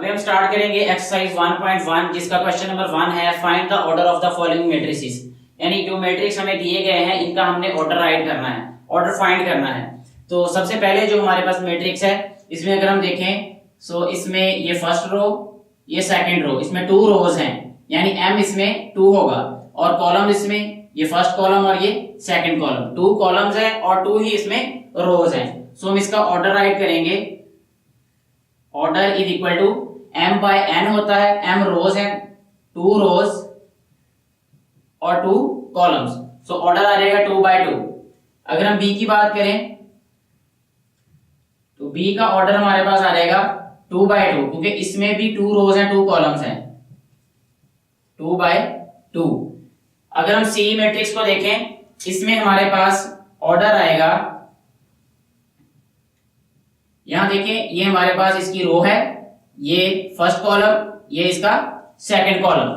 अभी हम स्टार्ट करेंगे एक्सरसाइज 1.1 जिसका क्वेश्चन नंबर 1 है find the order of the following matrices. यानी जो मैट्रिक्स हमें दिए गए हैं इनका हमने ऑर्डर राइट करना है, ऑर्डर फाइंड करना है। तो सबसे पहले जो हमारे पास मैट्रिक्स है इसमें अगर हम देखें सो इसमें ये फर्स्ट रो, ये सेकंड रो, इसमें 2 रोज हैं यानी m इसमें 2 होगा और कॉलम इसमें ये फर्स्ट कॉलम और ये सेकंड कॉलम, 2 कॉलम्स है और 2 ही इसमें रोज हैं। सो हम इसका ऑर्डर राइट करेंगे। Order is equal to m by n होता है, m रोज है, 2 रोज और 2 कॉलम्स। सो ऑर्डर आ जाएगा 2 बाय 2। अगर हम b की बात करें तो b का ऑर्डर हमारे पास आ जाएगा 2 बाय 2 क्योंकि इसमें भी 2 रोज हैं 2 कॉलम्स हैं, 2 बाय 2। अगर हम सी मैट्रिक्स को देखें इसमें हमारे पास ऑर्डर आएगा, यहां देखें ये हमारे पास इसकी रो है, ये फर्स्ट कॉलम, ये इसका सेकंड कॉलम।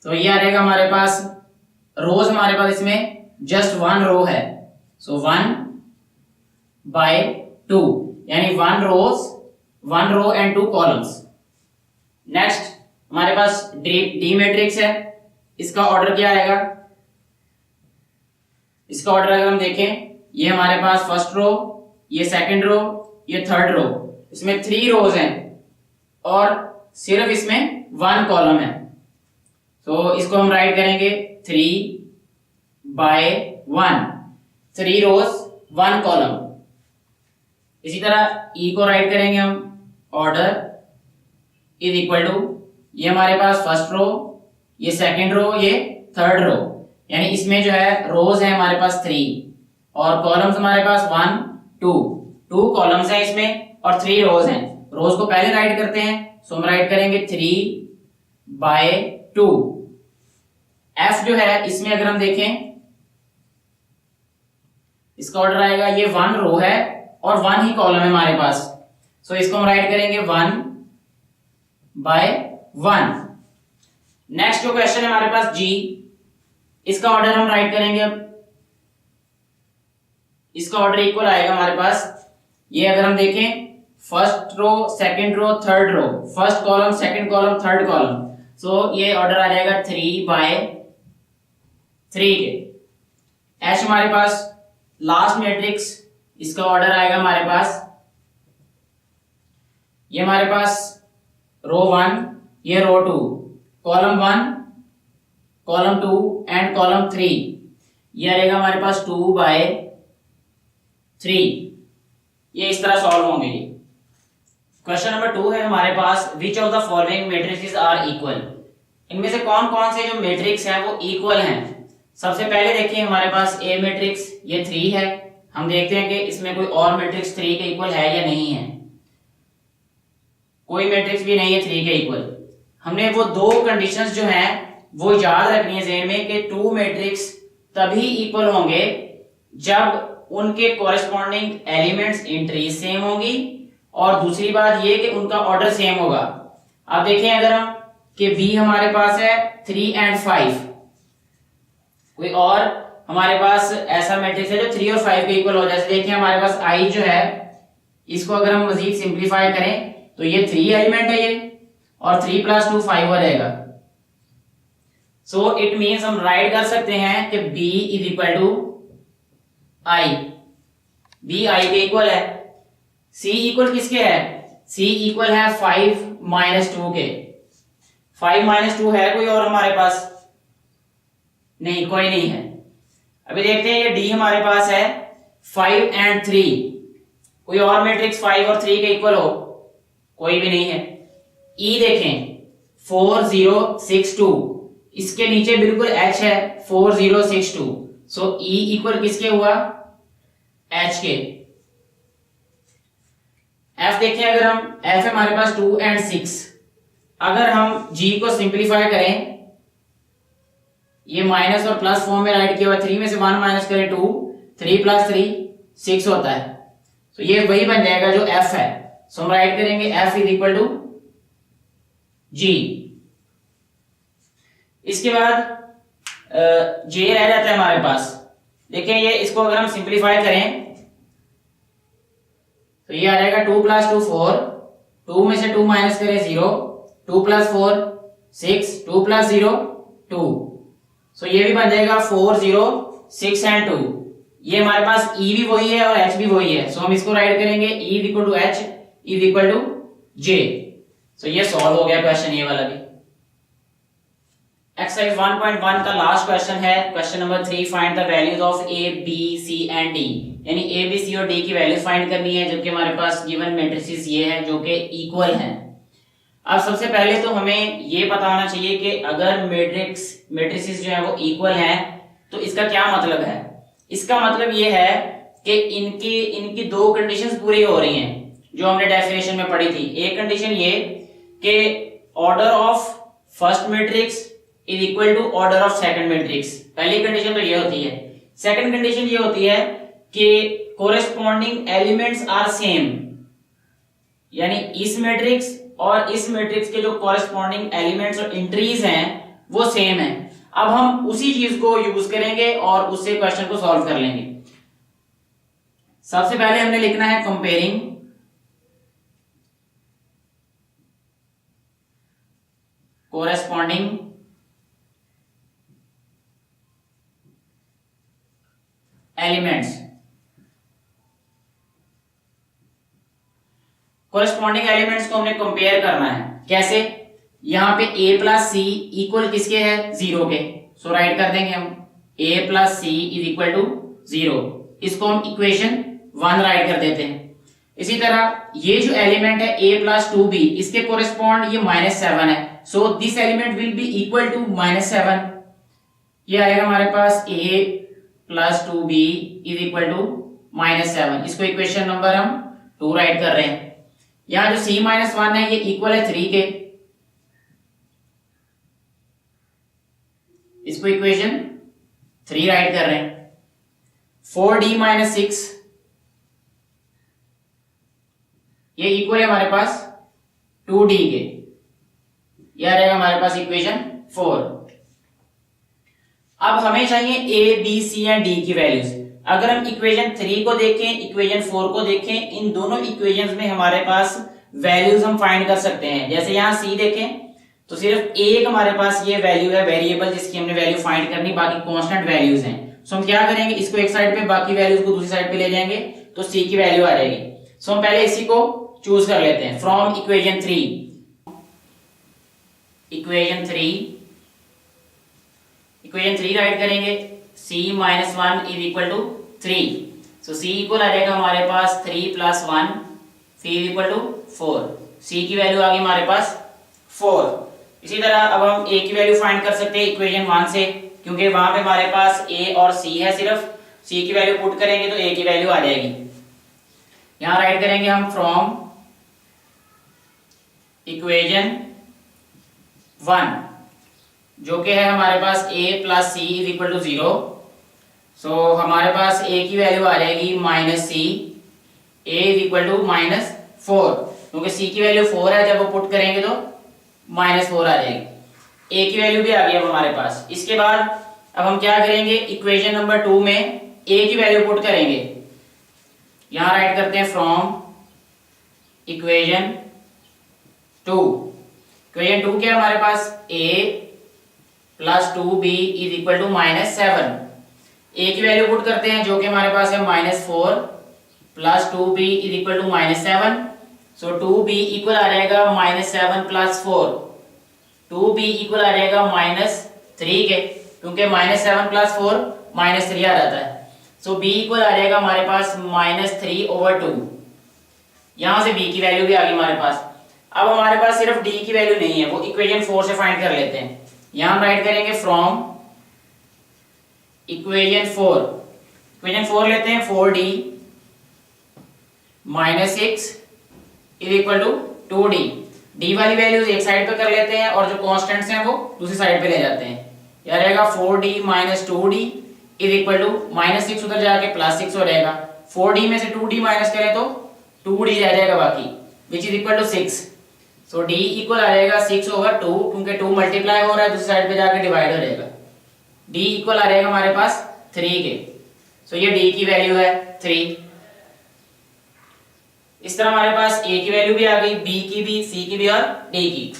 तो ये आ जाएगा हमारे पास रोज, हमारे पास इसमें जस्ट 1 रो है। सो 1 बाय 2 यानी 1 रो एंड 2 कॉलम्स। नेक्स्ट हमारे पास डी मैट्रिक्स है, इसका ऑर्डर क्या आएगा? इसका ऑर्डर अगर हम देखें ये हमारे पास फर्स्ट रो, ये सेकंड रो, ये थर्ड रो, इसमें 3 रोज हैं और सिर्फ इसमें 1 कॉलम है। तो इसको हम राइट करेंगे 3 बाय 1, 3 रोज 1 कॉलम। इसी तरह ई को राइट करेंगे हम, ऑर्डर इज इक्वल टू ये हमारे पास फर्स्ट रो, ये सेकंड रो, ये थर्ड रो, यानी इसमें जो है रोज है हमारे पास 3 और कॉलम्स हमारे पास 1 2 कॉलम्स हैं इसमें और 3 रोज हैं। रोज को पहले राइट करते हैं, सो हम राइट करेंगे 3 बाय 2। एफ जो है इसमें अगर हम देखें इसका ऑर्डर आएगा, ये 1 रो है और 1 ही कॉलम है हमारे पास। सो इसको हम राइट करेंगे 1 बाय 1। नेक्स्ट जो क्वेश्चन है हमारे पास जी, इसका ऑर्डर हम राइट करेंगे। अब इसका ऑर्डर इक्वल आएगा हमारे पास, ये अगर हम देखें first row, second row, third row, first column, second column, third column. So ये ऑर्डर आ जाएगा 3 बाय 3 के। एच हमारे पास लास्ट मैट्रिक्स, इसका ऑर्डर आएगा हमारे पास, ये हमारे पास रो 1, ये रो 2, कॉलम 1, कॉलम 2 एंड कॉलम 3। ये आएगा हमारे पास 2 बाय 3। ये इस तरह सॉल्व होंगे। क्वेश्चन नंबर 2 है हमारे पास, which of the following matrices are equal. इनमें से कौन कौन से जो मैट्रिक्स हैं वो इक्वल हैं। सबसे पहले देखिए हमारे पास ए मैट्रिक्स, ये 3 है। हम देखते हैं कि इसमें कोई और मैट्रिक्स 3 के इक्वल है या नहीं है। कोई मैट्रिक्स भी नहीं है 3 के इक्वल। हमने वो 2 कंडीशंस जो हैं वो याद रखनी है ज़हन में कि 2 मैट्रिक्स तभी इक्वल होंगे जब उनके कॉरेस्पॉन्डिंग एलिमेंट्स एंट्रीज सेम होंगी और दूसरी बात ये कि उनका ऑर्डर सेम होगा। आप देखें अगर हम कि बी हमारे पास है 3 एंड 5, कोई और हमारे पास ऐसा मैट्रिक्स है जो 3 और 5 के इक्वल हो जाए। देखिए हमारे पास आई जो है, इसको अगर हम मजीद सिंप्लीफाई करें तो ये 3 एलिमेंट है ये, और 3 + 2 5 हो जाएगा। सो इट मीन्स हम राइट कर सकते हैं कि b is equal to I, b I के इक्वल है। c इक्वल किसके है? c इक्वल है 5 - 2 के। 5 - 2 है कोई और हमारे पास? नहीं, कोई नहीं है। अभी देखते हैं ये d हमारे पास है 5 एंड 3, कोई और मैट्रिक्स 5 और 3 के इक्वल हो? कोई भी नहीं है। e देखें 4 0 6 2, इसके नीचे बिल्कुल h है 4 0 6 2। सो e इक्वल किसके हुआ? h के। f देखें अगर हम, f है हमारे पास 2 एंड 6। अगर हम g को सिंप्लीफाई करें, ये माइनस और प्लस फॉर्म में राइट किया हुआ, 3 में से 1 माइनस करें 2, 3 + 3 6 होता है। तो ये वही बन जाएगा जो f है। सो हम राइट करेंगे f is equal to g। इसके बाद j रह जाता है हमारे पास। देखिए ये, इसको अगर हम सिंप्लीफाई करें तो ये आ जाएगा 2 + 2 4, 2 में से 2 माइनस करें 0, 2 प्लस 4 6, 2 प्लस 0 2। सो ये भी बन जाएगा 4 0 6 एंड 2। ये हमारे पास E भी वही है और H भी वही है, सो हम इसको राइट करेंगे E is equal to H is equal to J। So ये सॉल्व हो गया क्वेश्चन ये वाला भी। एक्सरसाइज 1.1 का लास्ट क्वेश्चन है, question number 3, find the values of A B C and D। यानी A B C और D की वैल्यूज फाइंड करनी है, जबकि हमारे पास गिवन मैट्रिसेस ये है जो कि इक्वल हैं। अब सबसे पहले तो हमें ये पता होना चाहिए कि अगर मैट्रिसेस जो है वो इक्वल हैं तो इसका क्या मतलब है। इसका मतलब ये है कि इनकी दो कंडीशंस पूरी हो रही हैं जो हमने डेफिनेशन में पढ़ी थी। एक कंडीशन ये कि order of first matrix is equal to order of second matrix, पहली कंडीशन तो ये होती है। सेकंड कंडीशन ये होती है कि कोरेस्पॉन्डिंग एलिमेंट्स आर सेम, यानी इस मैट्रिक्स और इस मैट्रिक्स के जो कोरेस्पॉन्डिंग एलिमेंट्स और एंट्रीज हैं वो सेम है। अब हम उसी चीज को यूज करेंगे और उससे क्वेश्चन को सॉल्व कर लेंगे। सबसे पहले हमने लिखना है comparing corresponding elements. Corresponding elements को हमने कंपेयर करना है। कैसे? यहां पे a प्लस सी इक्वल किसके है? 0 के। सो राइट कर देंगे हम a plus C is equal to 0। इसको हम इक्वेशन 1 राइट कर देते हैं। इसी तरह ये जो एलिमेंट है a प्लस 2b, इसके कोरेस्पॉन्ड ये -7 है। So this element will be equal to -7। ये आएगा हमारे पास a plus 2b is equal to -7। इसको इक्वेशन नंबर हम 2 राइट कर रहे हैं। यहां जो c-1 है ये इक्वल है 3 के, इसको इक्वेशन 3 राइट कर रहे हैं। 4d-6 ये इक्वल है हमारे पास 2d के, यह रहेगा हमारे पास इक्वेशन 4। अब हमें चाहिए a b c and d की वैल्यूज। अगर हम इक्वेशन 3 को देखें, इक्वेशन 4 को देखें, इन दोनों इक्वेशंस में हमारे पास वैल्यूज हम फाइंड कर सकते हैं। जैसे यहां c देखें तो सिर्फ एक हमारे पास ये वैल्यू है वेरिएबल जिसकी हमने वैल्यू फाइंड करनी, बाकी कांस्टेंट वैल्यूज हैं। सो हम क्या करेंगे, इसको एक साइड पे बाकी वैल्यूज को दूसरी साइड पे ले जाएंगे तो c की वैल्यू आ जाएगी। सो हम पहले इसी को चूज कर लेते हैं फ्रॉम इक्वेशन 3। इक्वेशन 3 राइट करेंगे c-1 is equal to 3। So c equal आ जाएगा हमारे पास 3 प्लस 1 फिर इक्वल टू 4। c की वैल्यू आ गई हमारे पास 4। इसी तरह अब हम a की वैल्यू फाइंड कर सकते हैं इक्वेशन 1 से, क्योंकि वहां पे हमारे पास a और c है। सिर्फ c की वैल्यू पुट करेंगे तो a की वैल्यू आ जाएगी। यहां राइट करेंगे हम फ्रॉम इक्वेशन 1 जो कि है हमारे पास a plus C is equal to 0। So हमारे पास a की वैल्यू आ जाएगी -c, a is equal to -4, क्योंकि c की वैल्यू 4 है, जब वो पुट करेंगे तो -4 आ जाएगी। a की वैल्यू भी आ गई अब हमारे पास। इसके बाद अब हम क्या करेंगे, इक्वेशन नंबर 2 में a की वैल्यू पुट करेंगे। यहां राइट करते हैं फ्रॉम इक्वेशन 2। इक्वेशन 2 क्या है हमारे पास, a plus 2b is equal to -7। a की वैल्यू पुट करते हैं जो कि हमारे पास है -4 plus 2b is equal to -7। So 2b equal आ जाएगा -7 प्लस 4, 2b इक्वल आ जाएगा -3 के, क्योंकि -7 प्लस 4 -3 आ जाता है। सो b इक्वल आ जाएगा हमारे पास -3/2। यहां से b की वैल्यू भी आ गई हमारे पास। अब हमारे पास सिर्फ d की वैल्यू नहीं है, वो इक्वेशन 4 से फाइंड कर लेते हैं। यहां हम राइट करेंगे फ्रॉम इक्वेशन 4 लेते हैं 4d -6 is equal to 2d। d वाली वैल्यूज एक साइड पे कर लेते हैं और जो कांस्टेंट्स हैं वो दूसरी साइड पे ले जाते हैं। यह रहेगा 4d - 2d is equal to -6 उधर जाके +6 हो जाएगा। 4d में से 2d माइनस करें तो 2d रह जाएगा बाकी, which is equal to 6। So d equal आ जाएगा 6/2, क्योंकि 2 मल्टीप्लाई हो रहा है दूसरी साइड पे जाके डिवाइड हो जाएगा। d इक्वल आ जाएगा हमारे पास 3 के। सो ये d की वैल्यू है 3। इस तरह हमारे पास ए की वैल्यू भी आ गई, बी की भी, सी की भी और डी की।